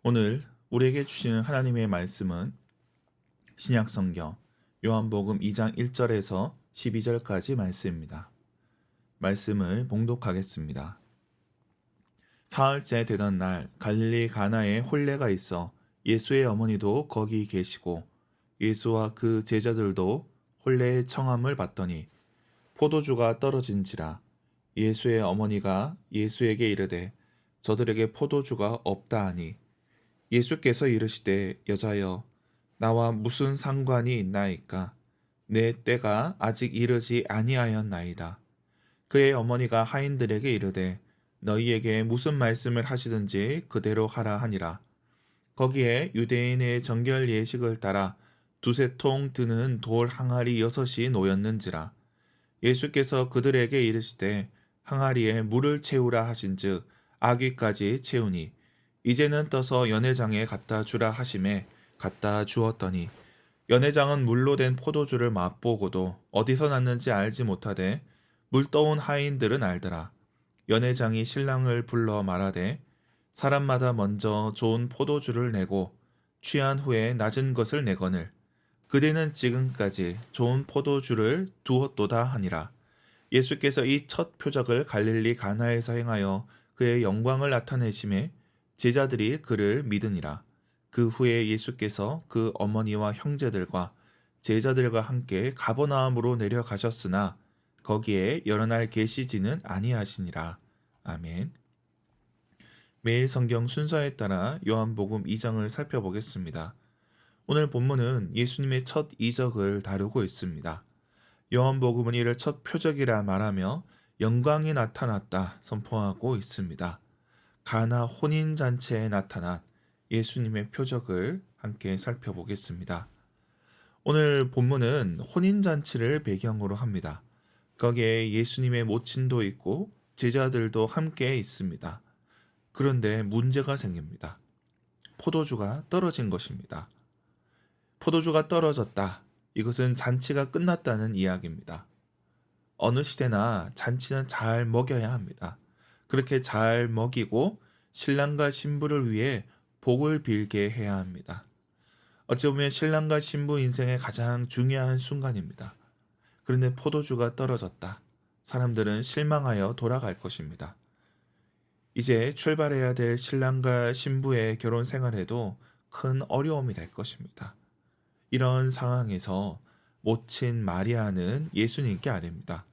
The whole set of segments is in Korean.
오늘 우리에게 주시는 하나님의 말씀은 신약성경 요한복음 2장 1절에서 12절까지 말씀입니다. 말씀을 봉독하겠습니다. 사흘째 되던 날 갈릴리 가나에 혼례가 있어 예수의 어머니도 거기 계시고 예수와 그 제자들도 혼례의 청함을 받더니 포도주가 떨어진지라. 예수의 어머니가 예수에게 이르되 저들에게 포도주가 없다 하니 예수께서 이르시되 여자여 나와 무슨 상관이 있나이까? 내 때가 아직 이르지 아니하였나이다. 그의 어머니가 하인들에게 이르되 너희에게 무슨 말씀을 하시든지 그대로 하라 하니라. 거기에 유대인의 정결 예식을 따라 두세 통 드는 돌 항아리 6이 놓였는지라. 예수께서 그들에게 이르시되 항아리에 물을 채우라 하신즉 아귀까지 채우니 이제는 떠서 연회장에 갖다 주라 하심에 갖다 주었더니 연회장은 물로 된 포도주를 맛보고도 어디서 났는지 알지 못하되 물 떠온 하인들은 알더라. 연회장이 신랑을 불러 말하되 사람마다 먼저 좋은 포도주를 내고 취한 후에 낮은 것을 내거늘 그대는 지금까지 좋은 포도주를 두었도다 하니라. 예수께서 이 첫 표적을 갈릴리 가나에서 행하여 그의 영광을 나타내심에 제자들이 그를 믿으니라. 그 후에 예수께서 그 어머니와 형제들과 제자들과 함께 가버나움으로 내려가셨으나 거기에 여러 날 계시지는 아니하시니라. 아멘. 매일 성경 순서에 따라 요한복음 2장을 살펴보겠습니다. 오늘 본문은 예수님의 첫 이적을 다루고 있습니다. 요한복음은 이를 첫 표적이라 말하며 영광이 나타났다 선포하고 있습니다. 가나 혼인잔치에 나타난 예수님의 표적을 함께 살펴보겠습니다. 오늘 본문은 혼인잔치를 배경으로 합니다. 거기에 예수님의 모친도 있고 제자들도 함께 있습니다. 그런데 문제가 생깁니다. 포도주가 떨어진 것입니다. 포도주가 떨어졌다. 이것은 잔치가 끝났다는 이야기입니다. 어느 시대나 잔치는 잘 먹여야 합니다. 그렇게 잘 먹이고 신랑과 신부를 위해 복을 빌게 해야 합니다. 어찌 보면 신랑과 신부 인생의 가장 중요한 순간입니다. 그런데 포도주가 떨어졌다. 사람들은 실망하여 돌아갈 것입니다. 이제 출발해야 될 신랑과 신부의 결혼 생활에도 큰 어려움이 될 것입니다. 이런 상황에서 모친 마리아는 예수님께 아뢰입니다.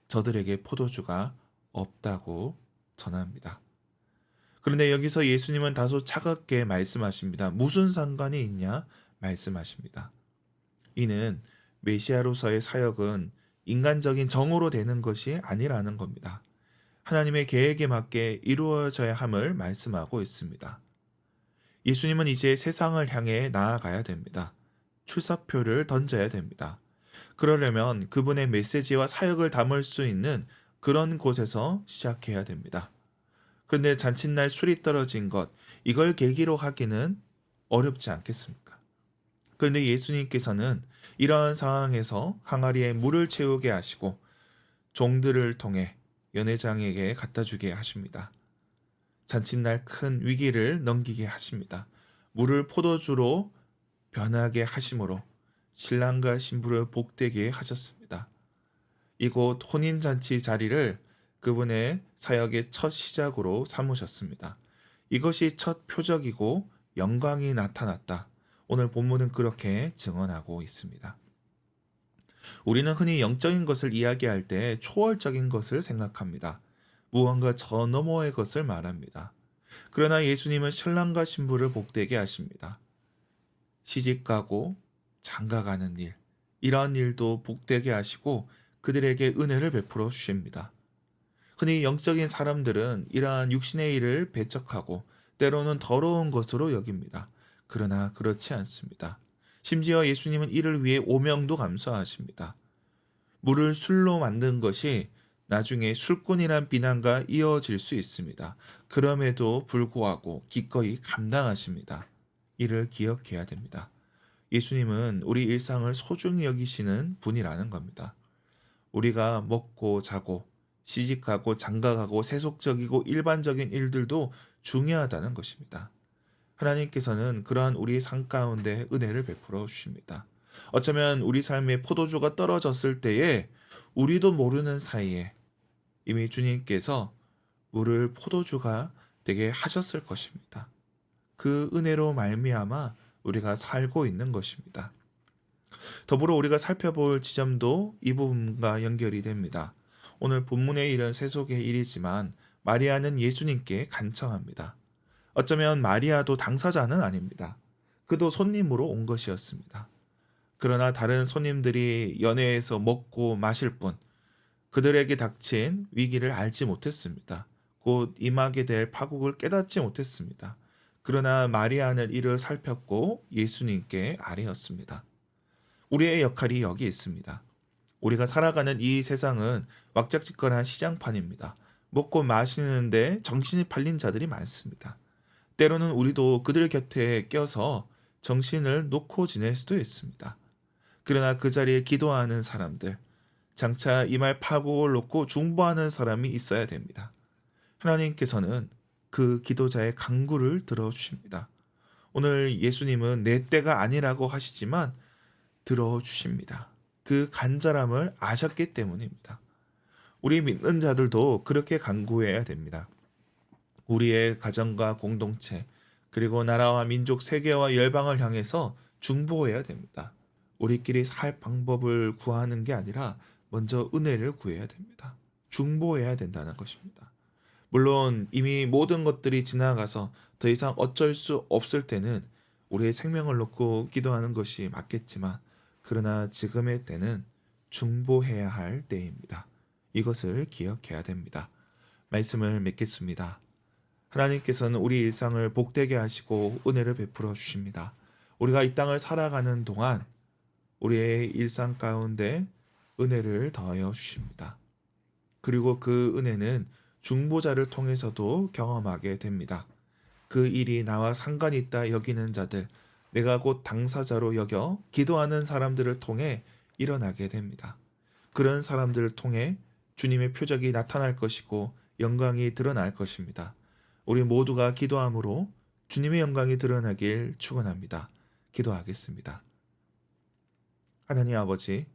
저들에게 포도주가 없다고 전합니다. 그런데 여기서 예수님은 다소 차갑게 말씀하십니다. 무슨 상관이 있냐 말씀하십니다. 이는 메시아로서의 사역은 인간적인 정으로 되는 것이 아니라는 겁니다. 하나님의 계획에 맞게 이루어져야 함을 말씀하고 있습니다. 예수님은 이제 세상을 향해 나아가야 됩니다. 출사표를 던져야 됩니다. 그러려면 그분의 메시지와 사역을 담을 수 있는 그런 곳에서 시작해야 됩니다. 그런데 잔칫날 술이 떨어진 것, 이걸 계기로 하기는 어렵지 않겠습니까? 그런데 예수님께서는 이러한 상황에서 항아리에 물을 채우게 하시고 종들을 통해 연회장에게 갖다 주게 하십니다. 잔칫날 큰 위기를 넘기게 하십니다. 물을 포도주로 변하게 하심으로 신랑과 신부를 복되게 하셨습니다. 이곳 혼인잔치 자리를 그분의 사역의 첫 시작으로 삼으셨습니다. 이것이 첫 표적이고 영광이 나타났다. 오늘 본문은 그렇게 증언하고 있습니다. 우리는 흔히 영적인 것을 이야기할 때 초월적인 것을 생각합니다. 무언가 저 너머의 것을 말합니다. 그러나 예수님은 신랑과 신부를 복되게 하십니다. 시집가고 장가가는 일, 이러한 일도 복되게 하시고 그들에게 은혜를 베풀어 주십니다. 흔히 영적인 사람들은 이러한 육신의 일을 배척하고 때로는 더러운 것으로 여깁니다. 그러나 그렇지 않습니다. 심지어 예수님은 이를 위해 오명도 감수하십니다. 물을 술로 만든 것이 나중에 술꾼이란 비난과 이어질 수 있습니다. 그럼에도 불구하고 기꺼이 감당하십니다. 이를 기억해야 됩니다. 예수님은 우리 일상을 소중히 여기시는 분이라는 겁니다. 우리가 먹고 자고 시집가고 장가가고 세속적이고 일반적인 일들도 중요하다는 것입니다. 하나님께서는 그러한 우리 삶 가운데 은혜를 베풀어 주십니다. 어쩌면 우리 삶의 포도주가 떨어졌을 때에 우리도 모르는 사이에 이미 주님께서 물을 포도주가 되게 하셨을 것입니다. 그 은혜로 말미암아 우리가 살고 있는 것입니다. 더불어 우리가 살펴볼 지점도 이 부분과 연결이 됩니다. 오늘 본문의 일은 세속의 일이지만 마리아는 예수님께 간청합니다. 어쩌면 마리아도 당사자는 아닙니다. 그도 손님으로 온 것이었습니다. 그러나 다른 손님들이 연회에서 먹고 마실 뿐 그들에게 닥친 위기를 알지 못했습니다. 곧 임하게 될 파국을 깨닫지 못했습니다. 그러나 마리아는 이를 살폈고 예수님께 아뢰었습니다. 우리의 역할이 여기 있습니다. 우리가 살아가는 이 세상은 왁작지껄한 시장판입니다. 먹고 마시는데 정신이 팔린 자들이 많습니다. 때로는 우리도 그들 곁에 껴서 정신을 놓고 지낼 수도 있습니다. 그러나 그 자리에 기도하는 사람들, 장차 임할 파국을 놓고 중보하는 사람이 있어야 됩니다. 하나님께서는 그 기도자의 간구를 들어주십니다. 오늘 예수님은 내 때가 아니라고 하시지만 들어주십니다. 그 간절함을 아셨기 때문입니다. 우리 믿는 자들도 그렇게 간구해야 됩니다. 우리의 가정과 공동체, 그리고 나라와 민족, 세계와 열방을 향해서 중보해야 됩니다. 우리끼리 살 방법을 구하는 게 아니라 먼저 은혜를 구해야 됩니다. 중보해야 된다는 것입니다. 물론 이미 모든 것들이 지나가서 더 이상 어쩔 수 없을 때는 우리의 생명을 놓고 기도하는 것이 맞겠지만, 그러나 지금의 때는 중보해야 할 때입니다. 이것을 기억해야 됩니다. 말씀을 맺겠습니다. 하나님께서는 우리 일상을 복되게 하시고 은혜를 베풀어 주십니다. 우리가 이 땅을 살아가는 동안 우리의 일상 가운데 은혜를 더하여 주십니다. 그리고 그 은혜는 중보자를 통해서도 경험하게 됩니다. 그 일이 나와 상관이 있다 여기는 자들, 내가 곧 당사자로 여겨 기도하는 사람들을 통해 일어나게 됩니다. 그런 사람들을 통해 주님의 표적이 나타날 것이고 영광이 드러날 것입니다. 우리 모두가 기도함으로 주님의 영광이 드러나길 축원합니다. 기도하겠습니다. 하나님 아버지,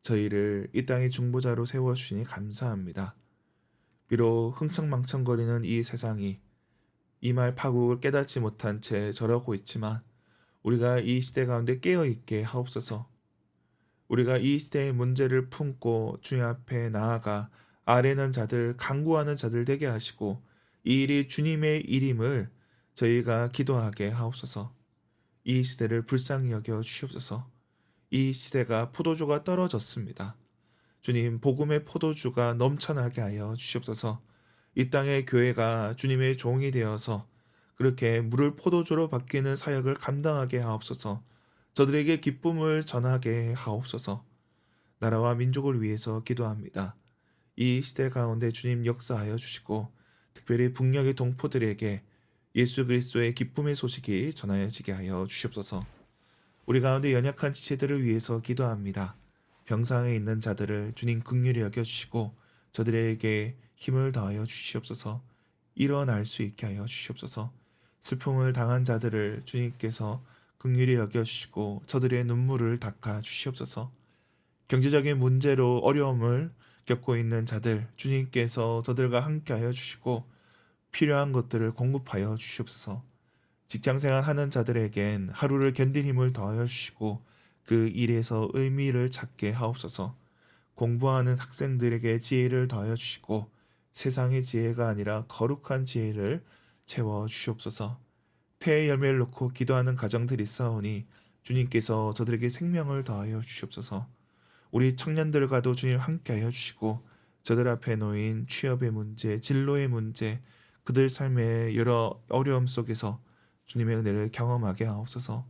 저희를 이 땅의 중보자로 세워주시니 감사합니다. 비록 흥청망청거리는 이 세상이 이말 파국을 깨닫지 못한 채 저러고 있지만 우리가 이 시대 가운데 깨어있게 하옵소서. 우리가 이 시대의 문제를 품고 주님 앞에 나아가 아뢰는 자들, 간구하는 자들 되게 하시고 이 일이 주님의 일임을 저희가 기도하게 하옵소서. 이 시대를 불쌍히 여겨 주시옵소서. 이 시대가 포도주가 떨어졌습니다. 주님, 복음의 포도주가 넘쳐나게 하여 주시옵소서. 이 땅의 교회가 주님의 종이 되어서 그렇게 물을 포도주로 바뀌는 사역을 감당하게 하옵소서. 저들에게 기쁨을 전하게 하옵소서. 나라와 민족을 위해서 기도합니다. 이 시대 가운데 주님 역사하여 주시고 특별히 북녘의 동포들에게 예수 그리스도의 기쁨의 소식이 전하여지게 하여 주시옵소서. 우리 가운데 연약한 지체들을 위해서 기도합니다. 병상에 있는 자들을 주님 긍휼히 여겨주시고 저들에게 힘을 더하여 주시옵소서. 일어날 수 있게 하여 주시옵소서. 슬픔을 당한 자들을 주님께서 긍휼히 여겨주시고 저들의 눈물을 닦아 주시옵소서. 경제적인 문제로 어려움을 겪고 있는 자들, 주님께서 저들과 함께하여 주시고 필요한 것들을 공급하여 주시옵소서. 직장생활 하는 자들에겐 하루를 견딘 힘을 더하여 주시고 그 일에서 의미를 찾게 하옵소서. 공부하는 학생들에게 지혜를 더하여 주시고 세상의 지혜가 아니라 거룩한 지혜를 채워 주시옵소서. 태의 열매를 놓고 기도하는 가정들이 있사오니 주님께서 저들에게 생명을 더하여 주시옵소서. 우리 청년들과도 주님 함께하여 주시고 저들 앞에 놓인 취업의 문제, 진로의 문제, 그들 삶의 여러 어려움 속에서 주님의 은혜를 경험하게 하옵소서.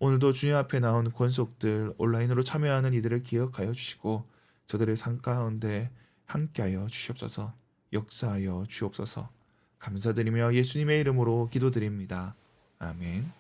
오늘도 주님 앞에 나온 권속들 온라인으로 참여하는 이들을 기억하여 주시고 저들의 삶 가운데 함께하여 주시옵소서. 역사하여 주옵소서. 감사드리며 예수님의 이름으로 기도드립니다. 아멘.